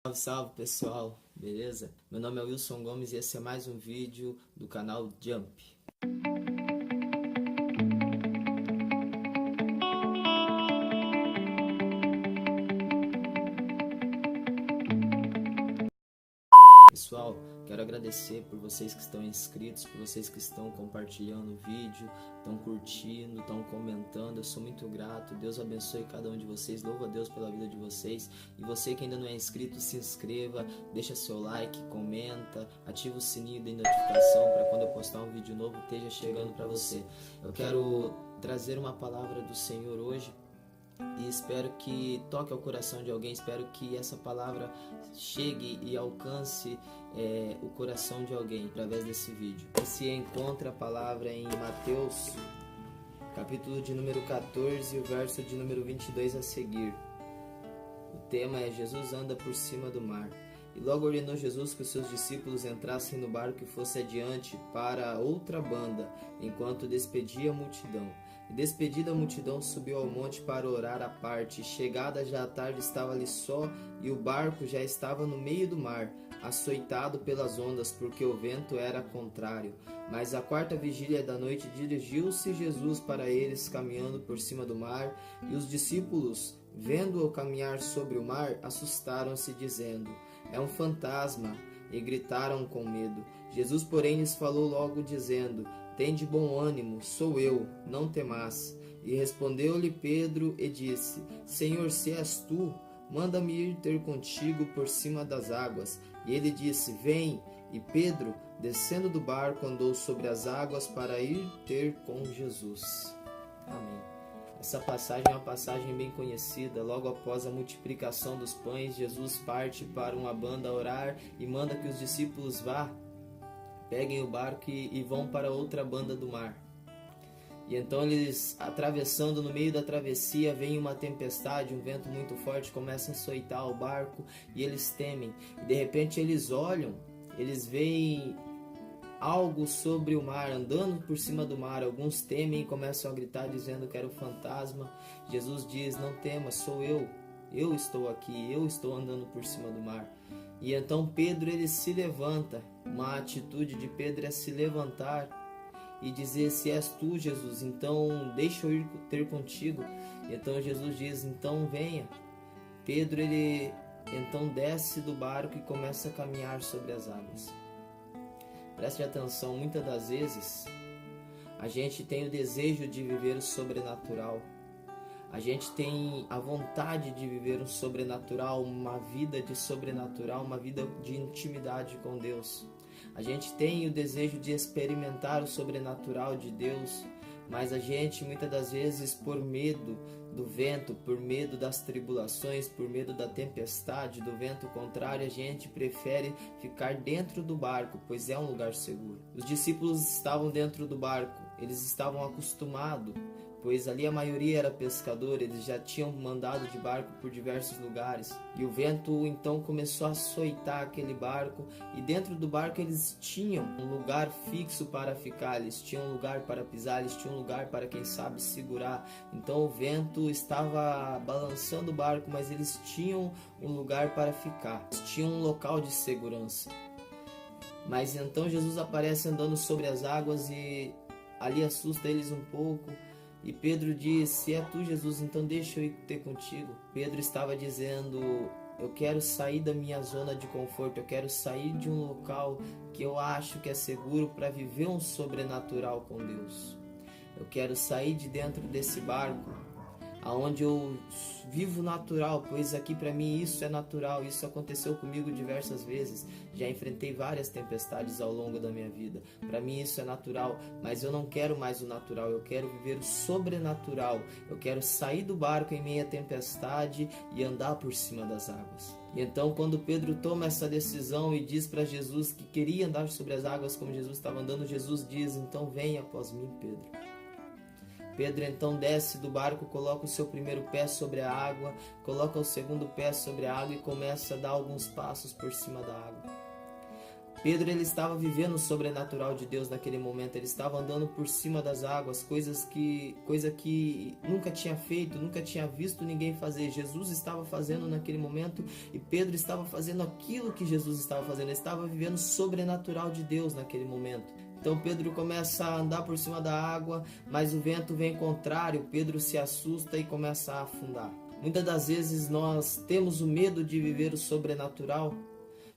Salve, salve pessoal, beleza? Meu nome é Wilson Gomes e esse é mais um vídeo do canal Jump. Pessoal, quero agradecer por vocês que estão inscritos, por vocês que estão compartilhando o vídeo, estão curtindo, estão comentando. Eu sou muito grato. Deus abençoe cada um de vocês. Louvo a Deus pela vida de vocês. E você que ainda não é inscrito, se inscreva, deixa seu like, comenta, ativa o sininho de notificação para quando eu postar um vídeo novo esteja chegando para você. Eu quero trazer uma palavra do Senhor hoje e espero que toque ao coração de alguém. Espero que essa palavra chegue e alcance o coração de alguém através desse vídeo. Se encontra a palavra em Mateus, capítulo de número 14, o verso de número 22 a seguir. O tema é: Jesus anda por cima do mar. E logo ordenou Jesus que os seus discípulos entrassem no barco e fosse adiante para outra banda, enquanto despedia a multidão. E despedida a multidão, subiu ao monte para orar à parte. Chegada já a tarde, estava ali só, e o barco já estava no meio do mar, açoitado pelas ondas, porque o vento era contrário. Mas à quarta vigília da noite dirigiu-se Jesus para eles, caminhando por cima do mar, e os discípulos, vendo-o caminhar sobre o mar, assustaram-se, dizendo: "É um fantasma", e gritaram com medo. Jesus, porém, lhes falou logo, dizendo: "Tende bom ânimo, sou eu, não temais." E respondeu-lhe Pedro e disse: "Senhor, se és tu, manda-me ir ter contigo por cima das águas." E ele disse: "Vem." E Pedro, descendo do barco, andou sobre as águas para ir ter com Jesus. Amém. Essa passagem é uma passagem bem conhecida. Logo após a multiplicação dos pães, Jesus parte para uma banda orar e manda que os discípulos peguem o barco e vão para outra banda do mar. E então eles, atravessando, no meio da travessia, vem uma tempestade, um vento muito forte, começa a açoitar o barco e eles temem. E de repente eles olham, eles veem algo sobre o mar, andando por cima do mar. Alguns temem e começam a gritar dizendo que era o fantasma. Jesus diz: "Não tema, sou eu estou aqui, eu estou andando por cima do mar." E então Pedro, ele se levanta. Uma atitude de Pedro é se levantar e dizer: "Se és tu, Jesus, então deixa eu ir ter contigo." E então Jesus diz: "Então venha." Pedro, ele então desce do barco e começa a caminhar sobre as águas. Preste atenção, muitas das vezes a gente tem o desejo de viver o sobrenatural. A gente tem a vontade de viver um sobrenatural, uma vida de sobrenatural, uma vida de intimidade com Deus. A gente tem o desejo de experimentar o sobrenatural de Deus, mas a gente muitas das vezes, por medo do vento, por medo das tribulações, por medo da tempestade, do vento contrário, a gente prefere ficar dentro do barco, pois é um lugar seguro. Os discípulos estavam dentro do barco, eles estavam acostumados, pois ali a maioria era pescador, eles já tinham mandado de barco por diversos lugares. E o vento então começou a açoitar aquele barco, e dentro do barco eles tinham um lugar fixo para ficar, eles tinham um lugar para pisar, eles tinham um lugar para, quem sabe, segurar. Então o vento estava balançando o barco, mas eles tinham um lugar para ficar, eles tinham um local de segurança. Mas então Jesus aparece andando sobre as águas e ali assusta eles um pouco. E Pedro diz: "Se é tu, Jesus, então deixa eu ir ter contigo." Pedro estava dizendo: "Eu quero sair da minha zona de conforto, eu quero sair de um local que eu acho que é seguro para viver um sobrenatural com Deus. Eu quero sair de dentro desse barco, aonde eu vivo natural, pois aqui para mim isso é natural." Isso aconteceu comigo diversas vezes. Já enfrentei várias tempestades ao longo da minha vida. Para mim isso é natural, mas eu não quero mais o natural, eu quero viver o sobrenatural. Eu quero sair do barco em meio à tempestade e andar por cima das águas. E então, quando Pedro toma essa decisão e diz para Jesus que queria andar sobre as águas como Jesus estava andando, Jesus diz: "Então venha após mim, Pedro." Pedro então desce do barco, coloca o seu primeiro pé sobre a água, coloca o segundo pé sobre a água e começa a dar alguns passos por cima da água. Pedro, ele estava vivendo o sobrenatural de Deus naquele momento. Ele estava andando por cima das águas, coisa que nunca tinha feito, nunca tinha visto ninguém fazer. Jesus estava fazendo naquele momento e Pedro estava fazendo aquilo que Jesus estava fazendo. Ele estava vivendo o sobrenatural de Deus naquele momento. Então Pedro começa a andar por cima da água, mas o vento vem contrário. Pedro se assusta e começa a afundar. Muitas das vezes nós temos o medo de viver o sobrenatural,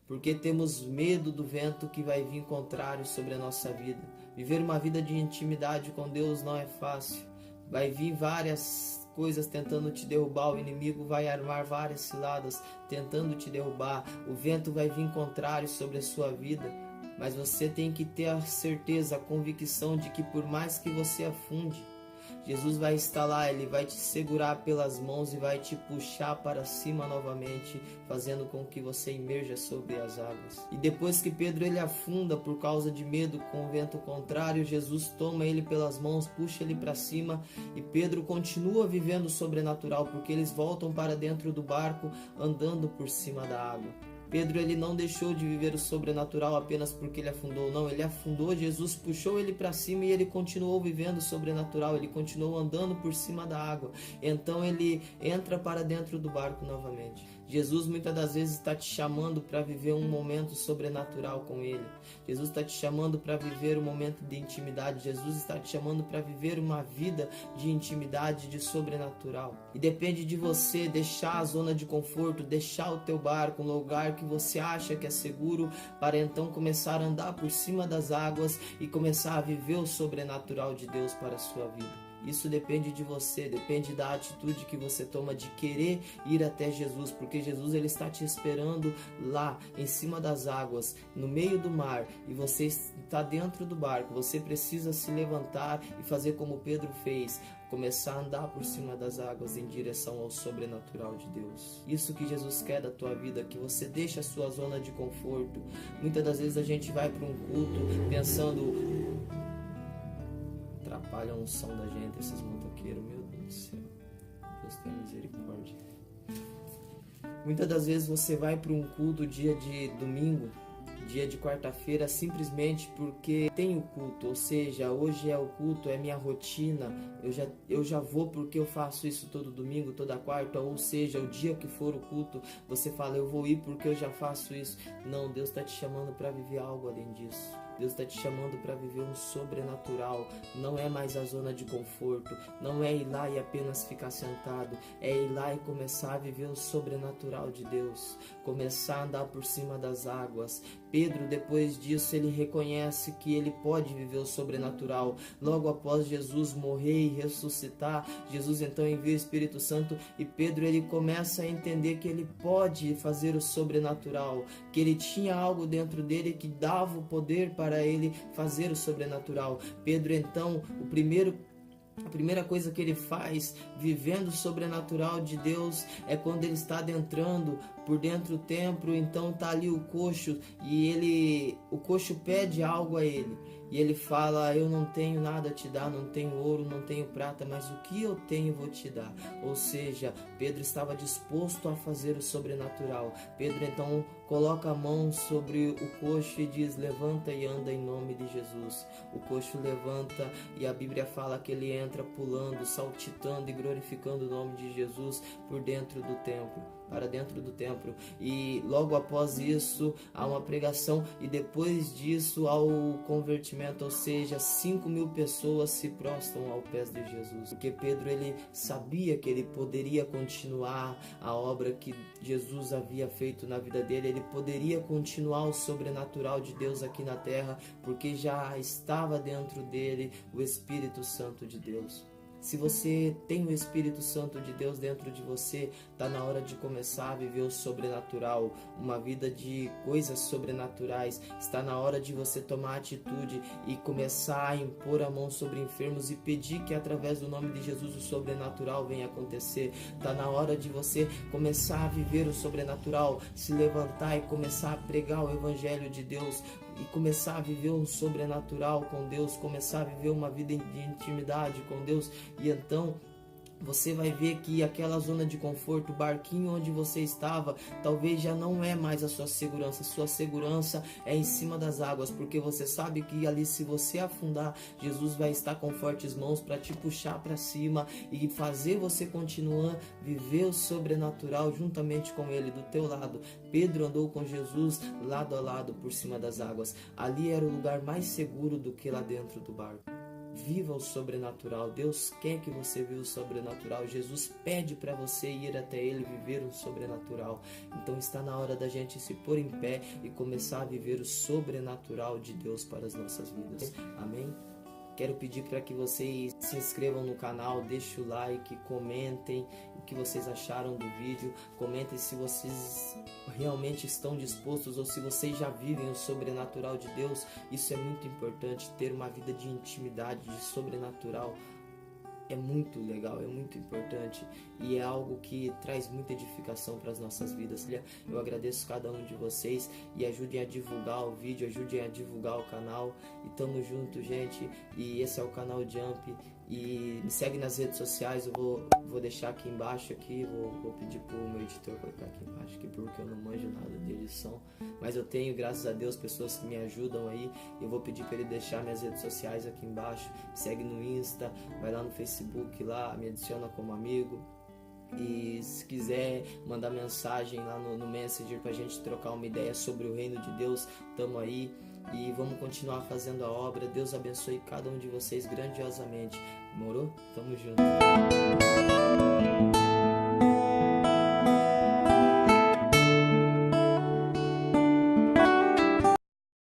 porque temos medo do vento que vai vir contrário sobre a nossa vida. Viver uma vida de intimidade com Deus não é fácil. Vai vir várias coisas tentando te derrubar, o inimigo vai armar várias ciladas tentando te derrubar. O vento vai vir contrário sobre a sua vida, mas você tem que ter a certeza, a convicção de que por mais que você afunde, Jesus vai estar lá, Ele vai te segurar pelas mãos e vai te puxar para cima novamente, fazendo com que você emerja sobre as águas. E depois que Pedro ele afunda por causa de medo com o vento contrário, Jesus toma ele pelas mãos, puxa ele para cima e Pedro continua vivendo o sobrenatural, porque eles voltam para dentro do barco andando por cima da água. Pedro ele não deixou de viver o sobrenatural apenas porque ele afundou, não, ele afundou, Jesus puxou ele para cima e ele continuou vivendo o sobrenatural, ele continuou andando por cima da água, então ele entra para dentro do barco novamente. Jesus muitas das vezes está te chamando para viver um momento sobrenatural com Ele. Jesus está te chamando para viver um momento de intimidade. Jesus está te chamando para viver uma vida de intimidade, de sobrenatural. E depende de você deixar a zona de conforto, deixar o teu barco, um lugar que você acha que é seguro, para então começar a andar por cima das águas e começar a viver o sobrenatural de Deus para a sua vida. Isso depende de você, depende da atitude que você toma de querer ir até Jesus, porque Jesus ele está te esperando lá, em cima das águas, no meio do mar, e você está dentro do barco. Você precisa se levantar e fazer como Pedro fez, começar a andar por cima das águas em direção ao sobrenatural de Deus. Isso que Jesus quer da tua vida, que você deixe a sua zona de conforto. Muitas das vezes a gente vai para um culto pensando... atrapalham a unção da gente, esses motoqueiros, meu Deus do céu, Deus tenha misericórdia. Muitas das vezes você vai para um culto dia de domingo, dia de quarta-feira, simplesmente porque tem o culto, ou seja, hoje é o culto, é minha rotina, eu já vou porque eu faço isso todo domingo, toda quarta, ou seja, o dia que for o culto, você fala, eu vou ir porque eu já faço isso. Não, Deus está te chamando para viver algo além disso. Deus está te chamando para viver um sobrenatural. Não é mais a zona de conforto, não é ir lá e apenas ficar sentado, é ir lá e começar a viver o sobrenatural de Deus, começar a andar por cima das águas. Pedro, depois disso, ele reconhece que ele pode viver o sobrenatural. Logo após Jesus morrer e ressuscitar, Jesus então envia o Espírito Santo e Pedro ele começa a entender que ele pode fazer o sobrenatural, que ele tinha algo dentro dele que dava o poder para ele fazer o sobrenatural. Pedro então, a primeira coisa que ele faz, vivendo o sobrenatural de Deus, é quando ele está adentrando por dentro do templo. Então está ali o coxo e o coxo pede algo a ele. E ele fala, eu não tenho nada a te dar, não tenho ouro, não tenho prata, mas o que eu tenho vou te dar. Ou seja, Pedro estava disposto a fazer o sobrenatural. Pedro então coloca a mão sobre o coxo e diz, levanta e anda em nome de Jesus. O coxo levanta e a Bíblia fala que ele entra pulando, saltitando e glorificando o nome de Jesus por dentro do templo, para dentro do templo. E logo após isso há uma pregação e depois disso há o convertimento, ou seja, 5.000 pessoas se prostram aos pés de Jesus, porque Pedro ele sabia que ele poderia continuar a obra que Jesus havia feito na vida dele, ele poderia continuar o sobrenatural de Deus aqui na terra, porque já estava dentro dele o Espírito Santo de Deus. Se você tem o Espírito Santo de Deus dentro de você, está na hora de começar a viver o sobrenatural, uma vida de coisas sobrenaturais. Está na hora de você tomar atitude e começar a impor a mão sobre enfermos e pedir que através do nome de Jesus o sobrenatural venha acontecer. Está na hora de você começar a viver o sobrenatural, se levantar e começar a pregar o Evangelho de Deus, e começar a viver um sobrenatural com Deus, começar a viver uma vida de intimidade com Deus, e então Você vai ver que aquela zona de conforto, o barquinho onde você estava, talvez já não é mais a sua segurança. Sua segurança é em cima das águas, porque você sabe que ali, se você afundar, Jesus vai estar com fortes mãos para te puxar para cima e fazer você continuar viver o sobrenatural juntamente com Ele do teu lado. Pedro andou com Jesus lado a lado por cima das águas. Ali era o lugar mais seguro do que lá dentro do barco. Viva o sobrenatural. Deus quer que você viva o sobrenatural. Jesus pede para você ir até Ele viver o sobrenatural. Então está na hora da gente se pôr em pé e começar a viver o sobrenatural de Deus para as nossas vidas. Amém? Quero pedir para que vocês se inscrevam no canal, deixem o like, comentem o que vocês acharam do vídeo, comentem se vocês realmente estão dispostos ou se vocês já vivem o sobrenatural de Deus. Isso é muito importante, ter uma vida de intimidade, de sobrenatural. É muito legal, é muito importante e é algo que traz muita edificação para as nossas vidas. Eu agradeço cada um de vocês e ajudem a divulgar o vídeo, ajudem a divulgar o canal e tamo junto, gente. E esse é o canal Jump e me segue nas redes sociais. Eu vou deixar aqui embaixo aqui, vou pedir pro meu editor colocar aqui embaixo aqui, porque eu não manjo nada de edição, mas eu tenho, graças a Deus, pessoas que me ajudam aí. Eu vou pedir para ele deixar minhas redes sociais aqui embaixo. Me segue no Insta, vai lá no Facebook, lá me adiciona como amigo. E se quiser mandar mensagem lá no Messenger pra gente trocar uma ideia sobre o reino de Deus, tamo aí e vamos continuar fazendo a obra. Deus abençoe cada um de vocês grandiosamente. Morou? Tamo junto.